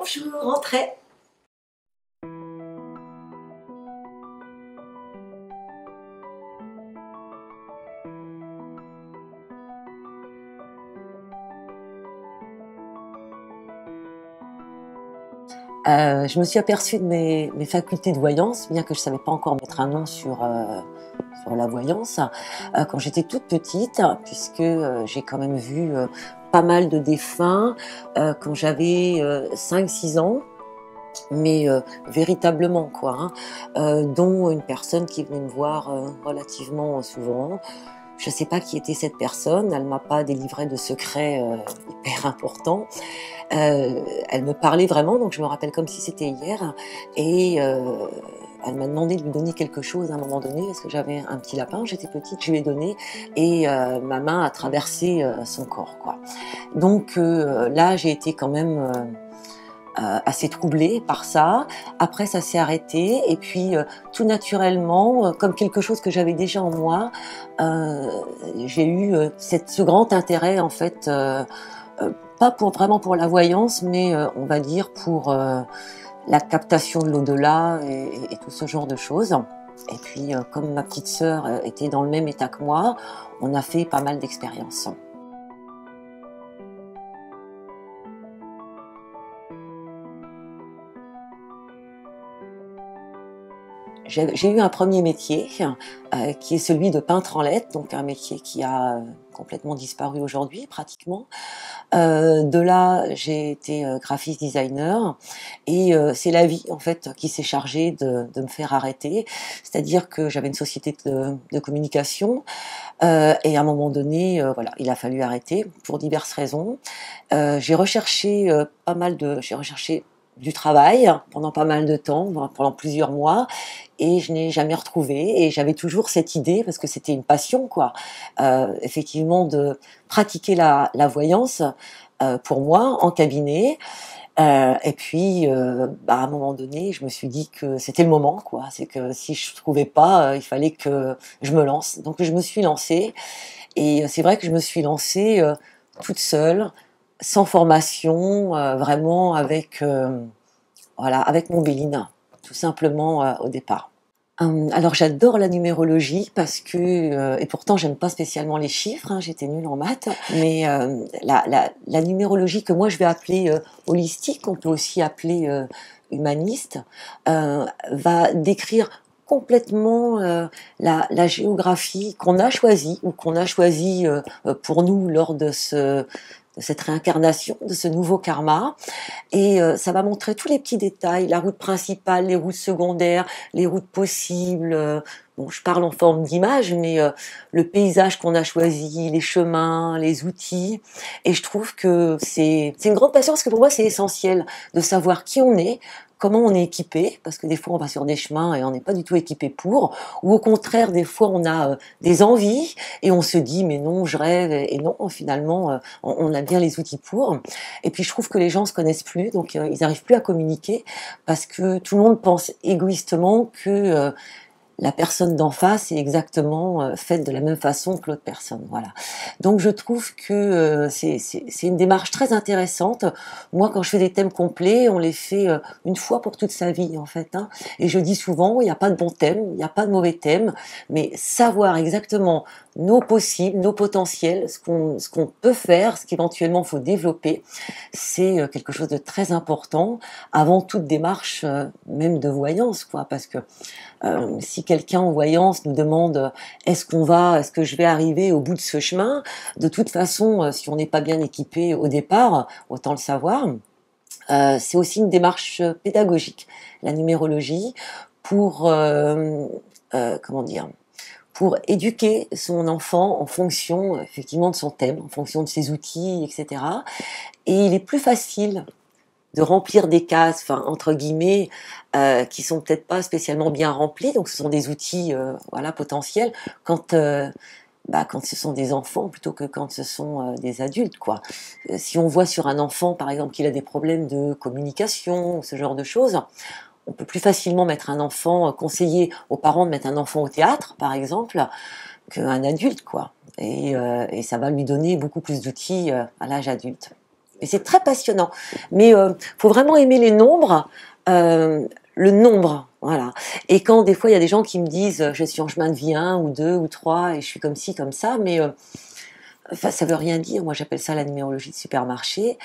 Bonjour, entrez. Je me suis aperçue de mes facultés de voyance, bien que je ne savais pas encore mettre un nom sur la voyance, quand j'étais toute petite, puisque j'ai quand même vu pas mal de défunts quand j'avais 5-6 ans, mais véritablement quoi, hein, dont une personne qui venait me voir relativement souvent. Je ne sais pas qui était cette personne, elle m'a pas délivré de secrets hyper importants. Elle me parlait vraiment, donc je me rappelle comme si c'était hier. Et elle m'a demandé de lui donner quelque chose à un moment donné, parce que j'avais un petit lapin, j'étais petite, je lui ai donné, et ma main a traversé son corps, quoi. Donc là, j'ai été quand même assez troublée par ça. Après, ça s'est arrêté, et puis tout naturellement, comme quelque chose que j'avais déjà en moi, j'ai eu ce grand intérêt en fait. Pas vraiment pour la voyance, mais on va dire pour la captation de l'au-delà et tout ce genre de choses. Et puis, comme ma petite sœur était dans le même état que moi, on a fait pas mal d'expériences. J'ai eu un premier métier qui est celui de peintre en lettres, donc un métier qui a complètement disparu aujourd'hui pratiquement. De là, j'ai été graphiste designer et c'est la vie en fait qui s'est chargée de me faire arrêter. C'est-à-dire que j'avais une société de communication et à un moment donné, voilà, il a fallu arrêter pour diverses raisons. J'ai recherché j'ai recherché du travail pendant pas mal de temps, pendant plusieurs mois, et je n'ai jamais retrouvé. Et j'avais toujours cette idée, parce que c'était une passion, quoi, effectivement, de pratiquer la voyance pour moi en cabinet. Et puis, à un moment donné, je me suis dit que c'était le moment, quoi. C'est que si je trouvais pas, il fallait que je me lance. Donc, je me suis lancée. Et c'est vrai que je me suis lancée toute seule, sans formation, vraiment voilà, avec mon Béline, tout simplement au départ. Alors j'adore la numérologie parce que et pourtant j'aime pas spécialement les chiffres, hein, j'étais nulle en maths, mais la numérologie que moi je vais appeler holistique, qu'on peut aussi appeler humaniste, va décrire complètement la géographie qu'on a choisie ou qu'on a choisie pour nous lors de cette réincarnation, de ce nouveau karma. Et ça va montrer tous les petits détails, la route principale, les routes secondaires, les routes possibles. Bon, je parle en forme d'image, mais le paysage qu'on a choisi, les chemins, les outils. Et je trouve que c'est une grande passion, parce que pour moi, c'est essentiel de savoir qui on est, comment on est équipé, parce que des fois on va sur des chemins et on n'est pas du tout équipé pour, ou au contraire des fois on a des envies et on se dit mais non je rêve, et non finalement on a bien les outils pour. Et puis je trouve que les gens se connaissent plus, donc ils n'arrivent plus à communiquer parce que tout le monde pense égoïstement que la personne d'en face est exactement faite de la même façon que l'autre personne. Voilà. Donc je trouve que c'est une démarche très intéressante. Moi, quand je fais des thèmes complets, on les fait une fois pour toute sa vie, en fait, hein. Et je dis souvent, il n'y a pas de bon thème, il n'y a pas de mauvais thème, mais savoir exactement nos possibles, nos potentiels, ce qu'on peut faire, ce qu'éventuellement faut développer, c'est quelque chose de très important avant toute démarche, même de voyance, quoi, parce que si quelqu'un en voyance nous demande est-ce que je vais arriver au bout de ce chemin, de toute façon, si on n'est pas bien équipé au départ, autant le savoir. C'est aussi une démarche pédagogique, la numérologie, pour comment dire, pour éduquer son enfant en fonction effectivement de son thème, en fonction de ses outils, etc. Et il est plus facile de remplir des cases, enfin entre guillemets, qui sont peut-être pas spécialement bien remplies. Donc ce sont des outils, voilà, potentiels quand quand ce sont des enfants plutôt que quand ce sont des adultes, quoi. Si on voit sur un enfant, par exemple, qu'il a des problèmes de communication, ce genre de choses, on peut plus facilement mettre un enfant, conseiller aux parents de mettre un enfant au théâtre, par exemple, qu'un adulte, quoi. Et ça va lui donner beaucoup plus d'outils à l'âge adulte. Et c'est très passionnant. Mais faut vraiment aimer les nombres, le nombre, voilà. Et quand des fois il y a des gens qui me disent je suis en chemin de vie 1 ou 2 ou 3 et je suis comme ci, comme ça, mais enfin, ça veut rien dire. Moi, j'appelle ça la numérologie de supermarché.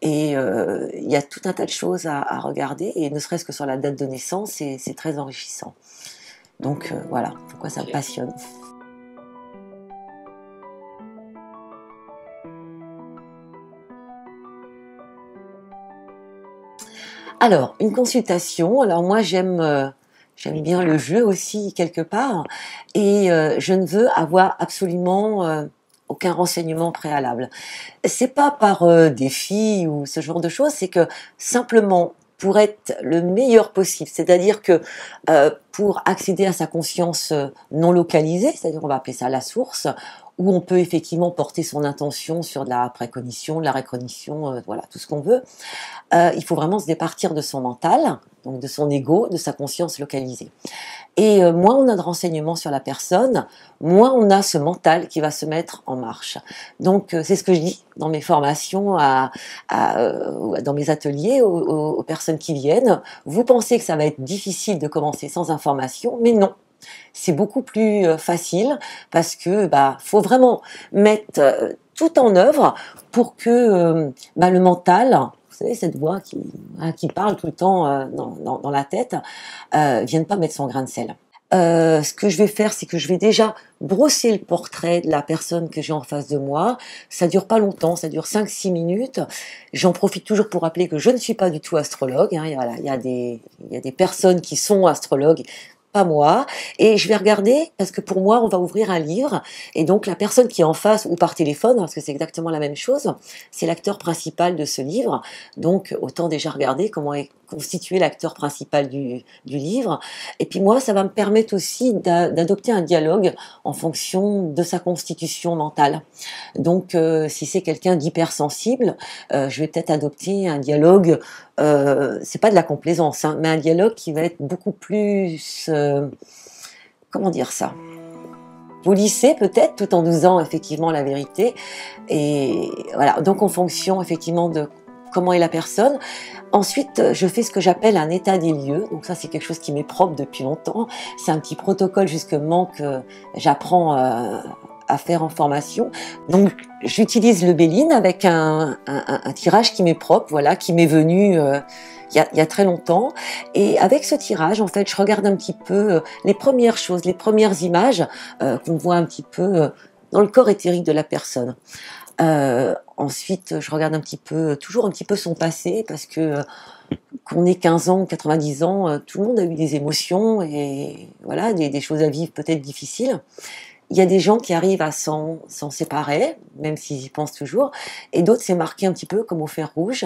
Et il y a tout un tas de choses à regarder. Et ne serait-ce que sur la date de naissance, c'est très enrichissant. Donc voilà, pourquoi ça me Ok. passionne. Alors, une consultation. Alors moi, j'aime bien le jeu aussi quelque part, et je ne veux avoir absolument aucun renseignement préalable. C'est pas par défi ou ce genre de choses, c'est que simplement pour être le meilleur possible, c'est-à-dire que pour accéder à sa conscience non localisée, c'est-à-dire on va appeler ça la source, où on peut effectivement porter son intention sur de la précognition, de la récognition, voilà, tout ce qu'on veut. Il faut vraiment se départir de son mental, donc de son ego, de sa conscience localisée. Et moins on a de renseignements sur la personne, moins on a ce mental qui va se mettre en marche. Donc c'est ce que je dis dans mes formations, dans mes ateliers, aux personnes qui viennent. Vous pensez que ça va être difficile de commencer sans information, mais non. C'est beaucoup plus facile parce que faut vraiment mettre tout en œuvre pour que le mental, vous savez, cette voix qui parle tout le temps dans la tête, vienne pas mettre son grain de sel. Ce que je vais faire, c'est que je vais déjà brosser le portrait de la personne que j'ai en face de moi. Ça dure pas longtemps, ça dure 5-6 minutes. J'en profite toujours pour rappeler que je ne suis pas du tout astrologue, hein. Voilà, il y a des personnes qui sont astrologues, pas moi, et je vais regarder, parce que pour moi, on va ouvrir un livre, et donc la personne qui est en face, ou par téléphone, parce que c'est exactement la même chose, c'est l'acteur principal de ce livre, donc autant déjà regarder comment est constitué l'acteur principal du livre, et puis moi, ça va me permettre aussi d'adopter un dialogue en fonction de sa constitution mentale. Donc, si c'est quelqu'un d'hypersensible, je vais peut-être adopter un dialogue, c'est pas de la complaisance, hein, mais un dialogue qui va être beaucoup plus, comment dire ça, polissé peut-être, tout en disant effectivement la vérité. Et voilà, donc en fonction effectivement de comment est la personne. Ensuite, je fais ce que j'appelle un état des lieux. Donc ça, c'est quelque chose qui m'est propre depuis longtemps. C'est un petit protocole justement que j'apprends à faire en formation. Donc, j'utilise le Béline avec un tirage qui m'est propre, voilà, qui m'est venu il y a très longtemps. Et avec ce tirage, en fait, je regarde un petit peu les premières choses, les premières images qu'on voit un petit peu dans le corps éthérique de la personne. Ensuite, je regarde un petit peu, toujours un petit peu son passé, parce que qu'on ait 15 ans ou 90 ans, tout le monde a eu des émotions et voilà, des choses à vivre peut-être difficiles. Il y a des gens qui arrivent à s'en séparer, même s'ils y pensent toujours, et d'autres c'est marqué un petit peu comme au fer rouge.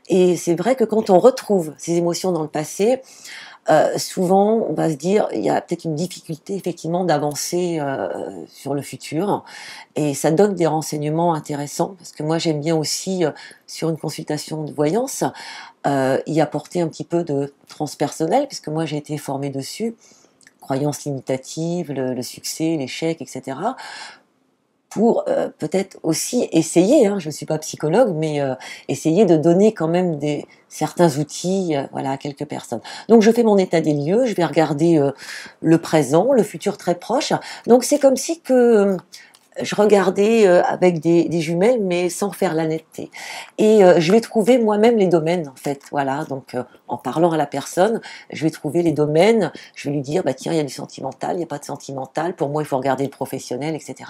Et c'est vrai que quand on retrouve ces émotions dans le passé, souvent on va se dire il y a peut-être une difficulté effectivement d'avancer sur le futur, et ça donne des renseignements intéressants, parce que moi j'aime bien aussi sur une consultation de voyance y apporter un petit peu de transpersonnel, puisque moi j'ai été formée dessus, croyances limitatives, le succès, l'échec, etc. Pour peut-être aussi essayer, hein, je ne suis pas psychologue, mais essayer de donner quand même certains outils voilà, à quelques personnes. Donc je fais mon état des lieux, je vais regarder le présent, le futur très proche. Donc c'est comme si que je regardais avec des jumelles, mais sans faire la netteté. Et je vais trouver moi-même les domaines, en fait. Voilà, donc en parlant à la personne, je vais trouver les domaines. Je vais lui dire, bah tiens, il y a du sentimental, il n'y a pas de sentimental. Pour moi, il faut regarder le professionnel, etc.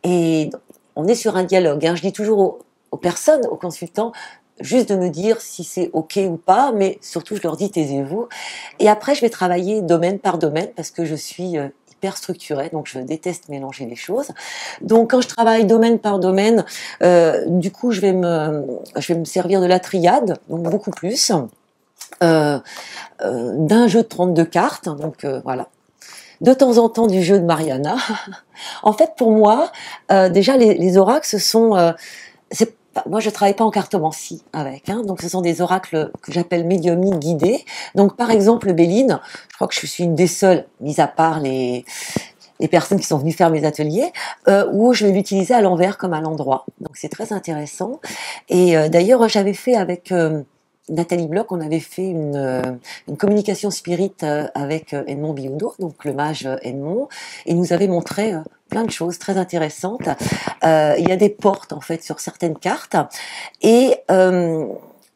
Et on est sur un dialogue, hein. Je dis toujours aux personnes, aux consultants, juste de me dire si c'est OK ou pas, mais surtout, je leur dis, taisez-vous. Et après, je vais travailler domaine par domaine, parce que je suis hyper structurée, donc je déteste mélanger les choses. Donc, quand je travaille domaine par domaine, du coup, je vais me servir de la triade, donc beaucoup plus, d'un jeu de 32 cartes, donc voilà. De temps en temps, du jeu de Mariana. En fait, pour moi, déjà, les oracles, ce sont... moi, je travaille pas en cartomancie avec, hein, donc ce sont des oracles que j'appelle médiumniques guidés. Donc, par exemple, le Béline, je crois que je suis une des seules, mis à part les personnes qui sont venues faire mes ateliers, où je vais l'utiliser à l'envers comme à l'endroit. Donc c'est très intéressant. Et d'ailleurs, j'avais fait avec Nathalie Bloch, on avait fait une communication spirit avec Edmond Bioudo, donc le mage Edmond, et il nous avait montré plein de choses très intéressantes. Il y a des portes en fait sur certaines cartes, et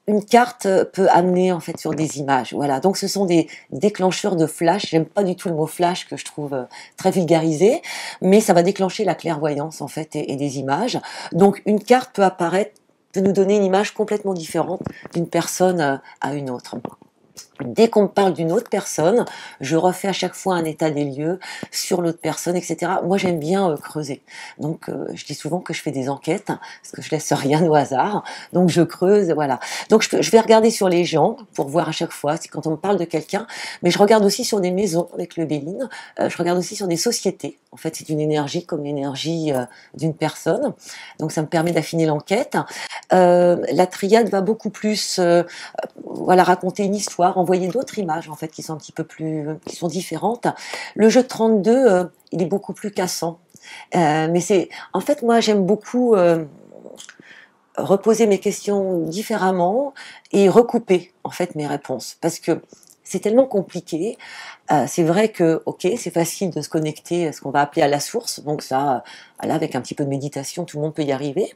une carte peut amener en fait sur des images. Voilà. Donc ce sont des déclencheurs de flash. J'aime pas du tout le mot flash que je trouve très vulgarisé, mais ça va déclencher la clairvoyance en fait et des images. Donc une carte peut apparaître, peut nous donner une image complètement différente d'une personne à une autre. Dès qu'on me parle d'une autre personne, je refais à chaque fois un état des lieux sur l'autre personne, etc. Moi, j'aime bien creuser. Donc, je dis souvent que je fais des enquêtes, parce que je laisse rien au hasard. Donc, je creuse, voilà. Donc, je vais regarder sur les gens pour voir à chaque fois, c'est quand on me parle de quelqu'un. Mais je regarde aussi sur des maisons avec le Béline. Je regarde aussi sur des sociétés. En fait, c'est une énergie comme l'énergie d'une personne. Donc, ça me permet d'affiner l'enquête. La triade va beaucoup plus voilà, raconter une histoire, envoyer d'autres images en fait qui sont un petit peu plus, qui sont différentes. Le jeu de 32, il est beaucoup plus cassant. Mais c'est, en fait, moi j'aime beaucoup reposer mes questions différemment et recouper en fait mes réponses parce que c'est tellement compliqué. C'est vrai que, ok, c'est facile de se connecter à ce qu'on va appeler à la source, donc ça, là, avec un petit peu de méditation, tout le monde peut y arriver.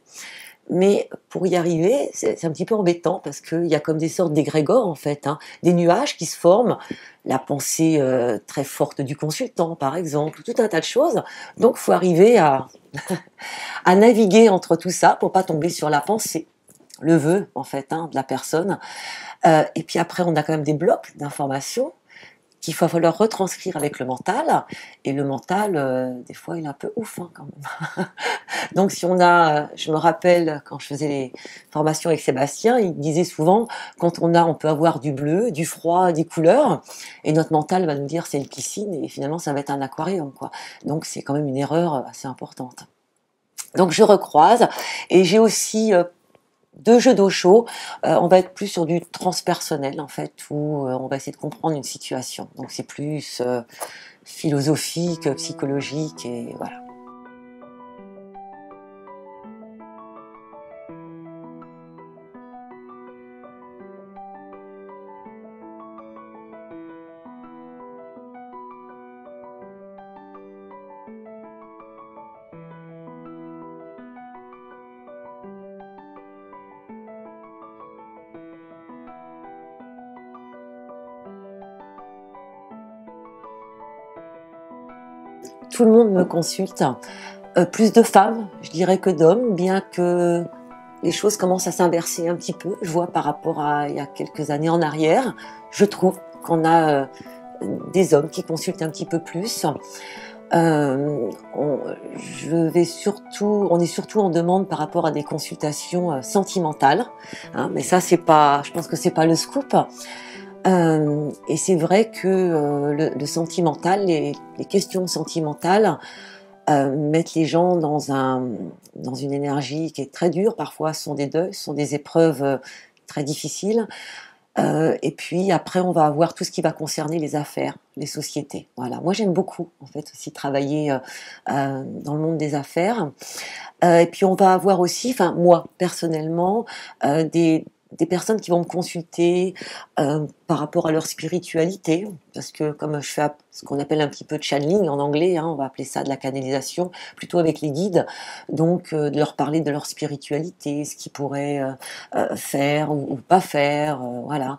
Mais pour y arriver, c'est un petit peu embêtant parce qu'il y a comme des sortes d'égrégores en fait, hein, des nuages qui se forment, la pensée très forte du consultant par exemple, tout un tas de choses. Donc il faut arriver à naviguer entre tout ça pour pas tomber sur la pensée, le vœu en fait hein, de la personne. Et puis après on a quand même des blocs d'informations qu'il va falloir retranscrire avec le mental. Et le mental, des fois, il est un peu ouf hein, quand même. Donc si on a, je me rappelle quand je faisais les formations avec Sébastien, il disait souvent, quand on peut avoir du bleu, du froid, des couleurs, et notre mental va nous dire c'est une piscine, et finalement ça va être un aquarium, quoi. Donc c'est quand même une erreur assez importante. Donc je recroise, et j'ai aussi deux jeux d'eau chaud, on va être plus sur du transpersonnel en fait, où on va essayer de comprendre une situation. Donc c'est plus philosophique, psychologique, et voilà. Tout le monde me consulte. Plus de femmes, je dirais, que d'hommes, bien que les choses commencent à s'inverser un petit peu. Je vois par rapport à il y a quelques années en arrière, je trouve qu'on a des hommes qui consultent un petit peu plus. Euh, on, on est surtout en demande par rapport à des consultations sentimentales, hein, mais ça c'est pas, je pense que c'est pas le scoop. Et c'est vrai que le sentimental, les questions sentimentales mettent les gens dans une énergie qui est très dure. Parfois, ce sont des deuils, ce sont des épreuves très difficiles. Et puis après, on va avoir tout ce qui va concerner les affaires, les sociétés. Voilà. Moi, j'aime beaucoup en fait aussi travailler dans le monde des affaires. Et puis on va avoir aussi, enfin moi personnellement, des personnes qui vont me consulter par rapport à leur spiritualité, parce que comme je fais ce qu'on appelle un petit peu de channeling en anglais, hein, on va appeler ça de la canalisation, plutôt avec les guides, donc de leur parler de leur spiritualité, ce qu'ils pourraient faire ou pas faire, voilà.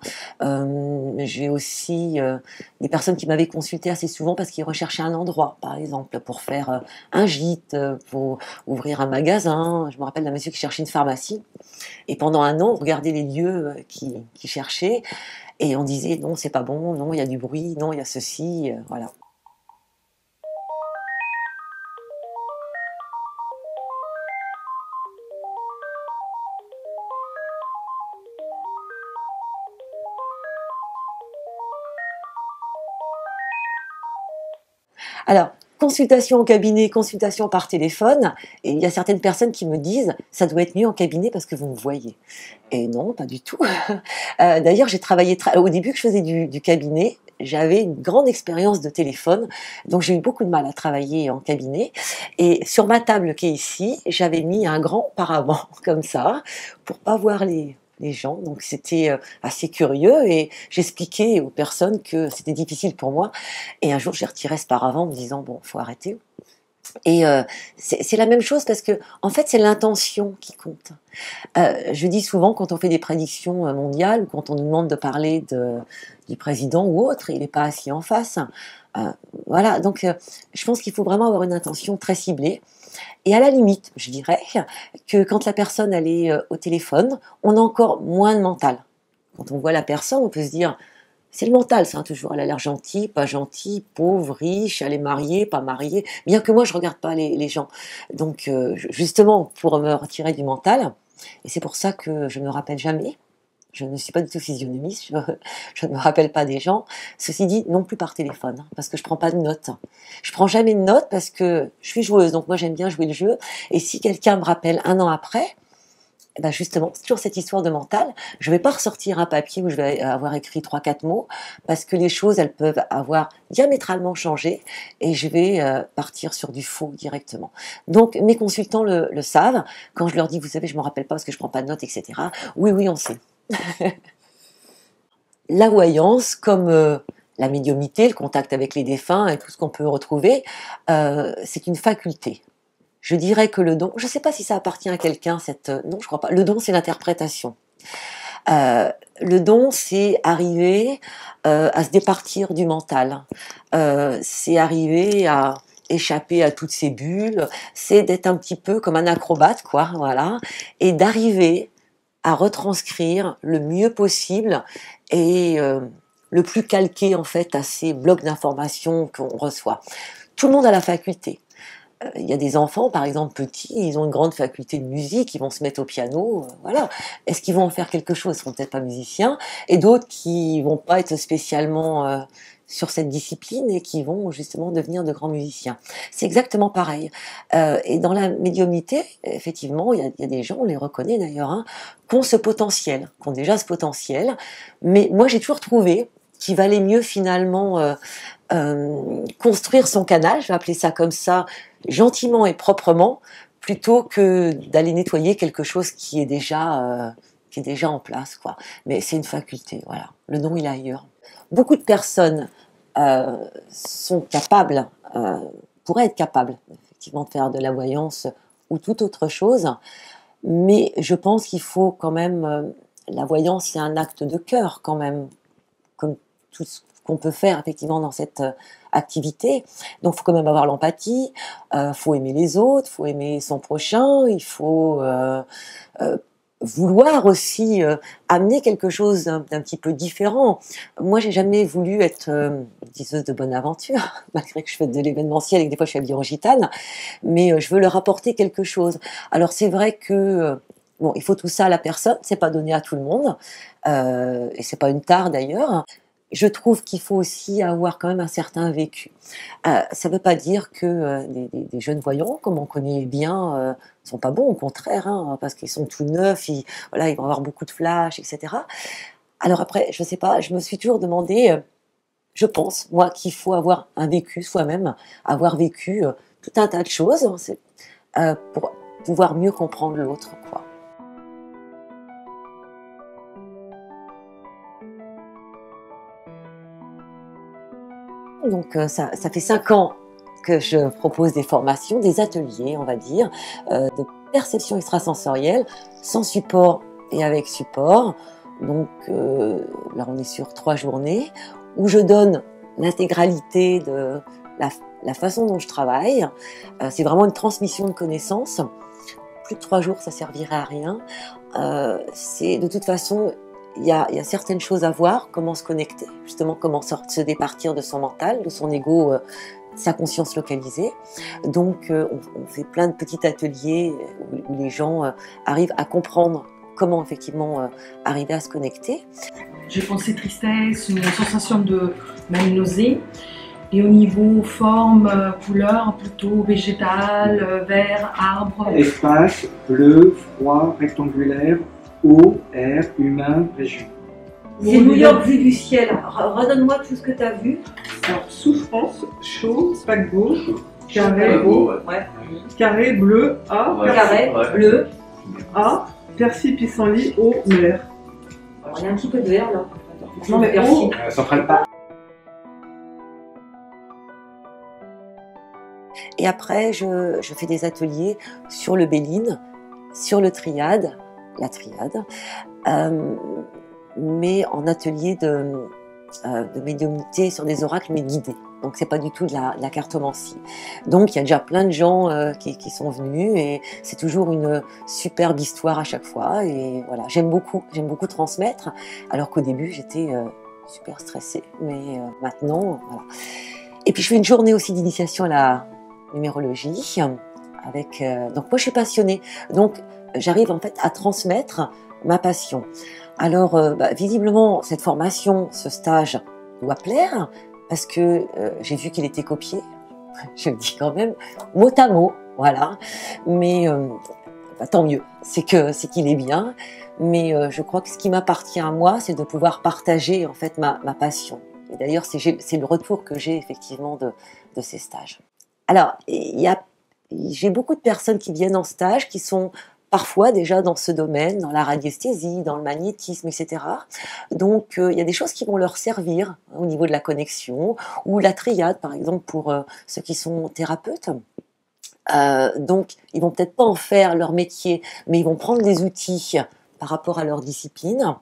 J'ai aussi des personnes qui m'avaient consulté assez souvent parce qu'ils recherchaient un endroit, par exemple, pour faire un gîte, pour ouvrir un magasin. Je me rappelle d'un monsieur qui cherchait une pharmacie. Et pendant un an, on regardait les lieux qu'il cherchait. Et on disait non, c'est pas bon, non, il y a du bruit, non, il y a ceci, voilà. Alors, consultation en cabinet, consultation par téléphone, et il y a certaines personnes qui me disent ça doit être mieux en cabinet parce que vous me voyez. Et non, pas du tout. D'ailleurs, j'ai travaillé au début que je faisais du cabinet, j'avais une grande expérience de téléphone, donc j'ai eu beaucoup de mal à travailler en cabinet. Et sur ma table qui est ici, j'avais mis un grand paravent comme ça pour pas voir les gens, donc c'était assez curieux et j'expliquais aux personnes que c'était difficile pour moi. Et un jour, j'ai retiré ce paravent en me disant bon, faut arrêter. Et c'est la même chose parce que en fait, c'est l'intention qui compte. Je dis souvent quand on fait des prédictions mondiales ou quand on nous demande de parler du président ou autre, il n'est pas assis en face. Voilà, donc je pense qu'il faut vraiment avoir une intention très ciblée. Et à la limite, je dirais que quand la personne elle est au téléphone, on a encore moins de mental. Quand on voit la personne, on peut se dire, c'est le mental, ça, toujours. Elle a l'air gentille, pas gentille, pauvre, riche, elle est mariée, pas mariée. Bien que moi, je regarde pas les gens. Donc, justement, pour me retirer du mental, et c'est pour ça que je ne me rappelle jamais. Je ne suis pas du tout physionomiste, je ne me rappelle pas des gens. Ceci dit, non plus par téléphone, hein, parce que je prends pas de notes. Je prends jamais de notes parce que je suis joueuse, donc moi j'aime bien jouer le jeu. Et si quelqu'un me rappelle un an après, eh ben justement, c'est toujours cette histoire de mental. Je vais pas ressortir un papier où je vais avoir écrit 3-4 mots, parce que les choses, elles peuvent avoir diamétralement changé, et je vais partir sur du faux directement. Donc mes consultants le savent. Quand je leur dis, vous savez, je me rappelle pas parce que je prends pas de notes, etc. Oui, oui, on sait. La voyance, comme la médiumnité, le contact avec les défunts et tout ce qu'on peut retrouver, c'est une faculté. Je dirais que le don, je ne sais pas si ça appartient à quelqu'un, non, je crois pas. Le don, c'est l'interprétation. Le don, c'est arriver à se départir du mental. C'est arriver à échapper à toutes ces bulles. C'est d'être un petit peu comme un acrobate, quoi, voilà, et d'arriver à retranscrire le mieux possible et le plus calqué en fait à ces blocs d'informations qu'on reçoit. Tout le monde a la faculté. Il y a des enfants, par exemple petits, ils ont une grande faculté de musique, ils vont se mettre au piano, voilà. Est-ce qu'ils vont en faire quelque chose? Ils seront peut-être pas musiciens. Et d'autres qui vont pas être spécialement sur cette discipline et qui vont justement devenir de grands musiciens. C'est exactement pareil. Et dans la médiumnité, effectivement, il y a des gens, on les reconnaît d'ailleurs, hein, qui ont ce potentiel, qui ont déjà ce potentiel. Mais moi, j'ai toujours trouvé qu'il valait mieux finalement construire son canal, je vais appeler ça comme ça, gentiment et proprement, plutôt que d'aller nettoyer quelque chose qui est déjà en place, quoi. Mais c'est une faculté, voilà. Le don, il est ailleurs. Beaucoup de personnes sont capables, pourraient être capables, effectivement, de faire de la voyance ou toute autre chose, mais je pense qu'il faut quand même, la voyance, c'est un acte de cœur quand même, comme tout ce qu'on peut faire effectivement dans cette activité. Donc, il faut quand même avoir l'empathie, faut aimer les autres, faut aimer son prochain, il faut vouloir aussi amener quelque chose d'un petit peu différent. Moi, j'ai jamais voulu être diseuse de bonne aventure, malgré que je fais de l'événementiel et que des fois je suis habillée en gitane, mais je veux leur apporter quelque chose. Alors, c'est vrai que bon, il faut tout ça à la personne, c'est pas donné à tout le monde, et c'est pas une tare d'ailleurs. Je trouve qu'il faut aussi avoir quand même un certain vécu. Ça ne veut pas dire que des jeunes voyants, comme on connaît bien, sont pas bons, au contraire, hein, parce qu'ils sont tout neufs, voilà, ils vont avoir beaucoup de flash, etc. Alors après, je ne sais pas, je me suis toujours demandé, je pense, moi, qu'il faut avoir un vécu soi-même, avoir vécu tout un tas de choses, pour pouvoir mieux comprendre l'autre, quoi. Donc ça fait 5 ans que je propose des formations, des ateliers, on va dire, de perception extrasensorielle, sans support et avec support. Donc là, on est sur 3 journées où je donne l'intégralité de la façon dont je travaille. C'est vraiment une transmission de connaissances. Plus de 3 jours, ça servirait à rien. C'est de toute façon, il y a certaines choses à voir, comment se connecter, justement comment se départir de son mental, de son ego, sa conscience localisée. Donc on fait plein de petits ateliers où les gens arrivent à comprendre comment effectivement arriver à se connecter. J'ai pensé tristesse, une sensation de même nausée. Et au niveau forme, couleur, plutôt végétal, vert, arbre. Espace, bleu, froid, rectangulaire, eau, air, humain, région. C'est New York vue du ciel. Redonne-moi tout ce que tu as vu. Alors, souffrance, chaud, paquebot, carré, Ouais. carré, bleu, A, Carré, bleu. A, persil, pissenlit, eau, mer. Alors, il y a un petit peu de vert là. Non, mais persil. Ça prenne pas. Et après, je fais des ateliers sur le Béline, sur le triade, la triade, mais en atelier de médiumnité sur des oracles, mais guidés. Donc c'est pas du tout de la cartomancie. Donc il y a déjà plein de gens qui sont venus et c'est toujours une superbe histoire à chaque fois. Et voilà, j'aime beaucoup transmettre, alors qu'au début j'étais super stressée, mais maintenant, voilà. Et puis je fais une journée aussi d'initiation à la numérologie avec donc moi je suis passionnée, donc j'arrive en fait à transmettre ma passion. Alors visiblement cette formation, ce stage doit plaire parce que j'ai vu qu'il était copié, je le dis quand même mot à mot, voilà, mais tant mieux, c'est qu'il est bien, mais je crois que ce qui m'appartient à moi, c'est de pouvoir partager en fait ma passion. Et d'ailleurs c'est le retour que j'ai effectivement de ces stages. Alors, j'ai beaucoup de personnes qui viennent en stage, qui sont parfois déjà dans ce domaine, dans la radiesthésie, dans le magnétisme, etc. Donc, il y a des choses qui vont leur servir hein, au niveau de la connexion, ou la triade, par exemple, pour ceux qui sont thérapeutes. Donc, ils vont peut-être pas en faire leur métier, mais ils vont prendre des outils par rapport à leur discipline.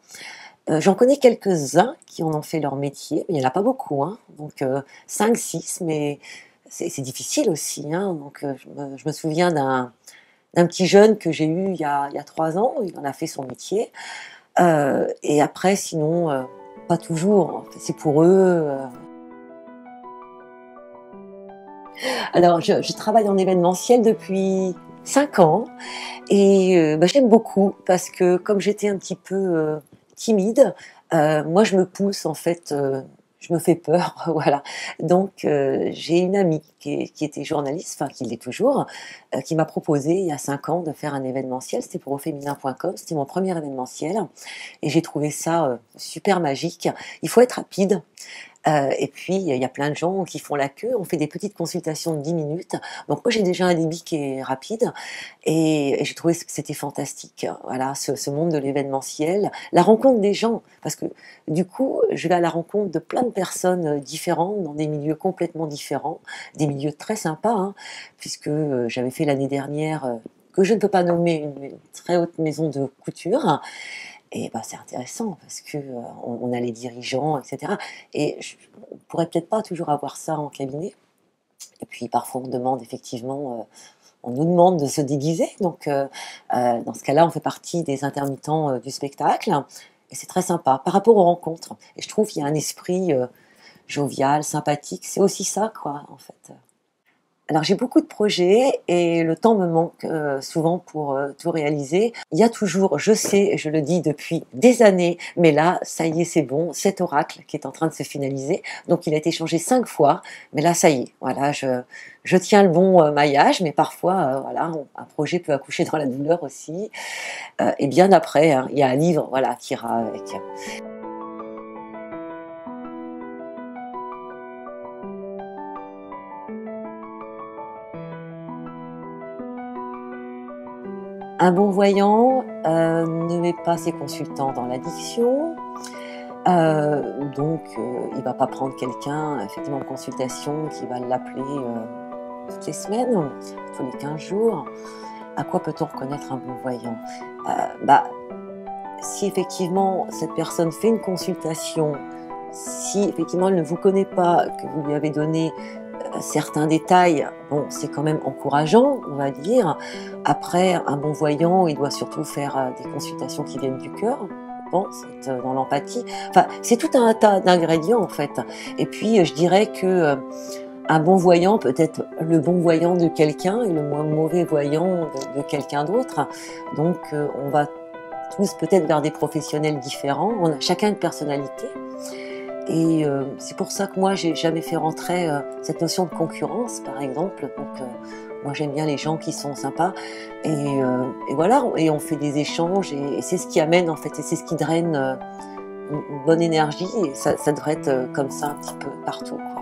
J'en connais quelques-uns qui en ont fait leur métier, mais il n'y en a pas beaucoup, hein, donc 5, 6, mais c'est difficile aussi. Hein, donc je me souviens d'un petit jeune que j'ai eu il y a 3 ans, il en a fait son métier, et après sinon, pas toujours, c'est pour eux. Alors je travaille en événementiel depuis 5 ans, et j'aime beaucoup, parce que comme j'étais un petit peu timide, moi je me pousse en fait, je me fais peur, voilà. Donc j'ai une amie qui était journaliste, enfin qui l'est toujours, qui m'a proposé il y a 5 ans de faire un événementiel, c'était pour auféminin.com, c'était mon premier événementiel, et j'ai trouvé ça super magique. Il faut être rapide. Et puis, il y a plein de gens qui font la queue. On fait des petites consultations de 10 minutes. Donc, moi, j'ai déjà un débit qui est rapide. Et j'ai trouvé que c'était fantastique. Voilà, ce monde de l'événementiel. La rencontre des gens. Parce que, du coup, je vais à la rencontre de plein de personnes différentes, dans des milieux complètement différents. Des milieux très sympas, hein, puisque j'avais fait l'année dernière, que je ne peux pas nommer, une très haute maison de couture. Et c'est intéressant parce que on a les dirigeants, etc. Et on pourrait peut-être pas toujours avoir ça en cabinet. Et puis parfois on demande effectivement, on nous demande de se déguiser. Donc dans ce cas-là, on fait partie des intermittents du spectacle. Et c'est très sympa par rapport aux rencontres. Et je trouve qu'il y a un esprit jovial, sympathique. C'est aussi ça, quoi, en fait. Alors j'ai beaucoup de projets et le temps me manque souvent pour tout réaliser. Il y a toujours, je sais, je le dis depuis des années, mais là, ça y est, c'est bon, cet oracle qui est en train de se finaliser. Donc il a été changé 5 fois, mais là, ça y est, voilà, je tiens le bon maillage, mais parfois, voilà, un projet peut accoucher dans la douleur aussi. Et bien après, hein, il y a un livre, voilà, qui ira avec. Un bon voyant ne met pas ses consultants dans l'addiction, donc il ne va pas prendre quelqu'un effectivement en consultation qui va l'appeler toutes les semaines, tous les 15 jours. À quoi peut-on reconnaître un bon voyant? Si effectivement cette personne fait une consultation, si effectivement elle ne vous connaît pas, que vous lui avez donné certains détails, bon, c'est quand même encourageant, on va dire. Après, un bon voyant, il doit surtout faire des consultations qui viennent du cœur, je pense, être dans l'empathie. Enfin, c'est tout un tas d'ingrédients, en fait. Et puis, je dirais que un bon voyant peut être le bon voyant de quelqu'un et le moins mauvais voyant de quelqu'un d'autre. Donc, on va tous peut-être vers des professionnels différents. On a chacun une personnalité. Et c'est pour ça que moi, j'ai jamais fait rentrer cette notion de concurrence, par exemple. Donc, moi, j'aime bien les gens qui sont sympas. Et voilà, et on fait des échanges, et c'est ce qui amène, en fait, et c'est ce qui draine une bonne énergie. Et ça devrait être comme ça un petit peu partout, quoi.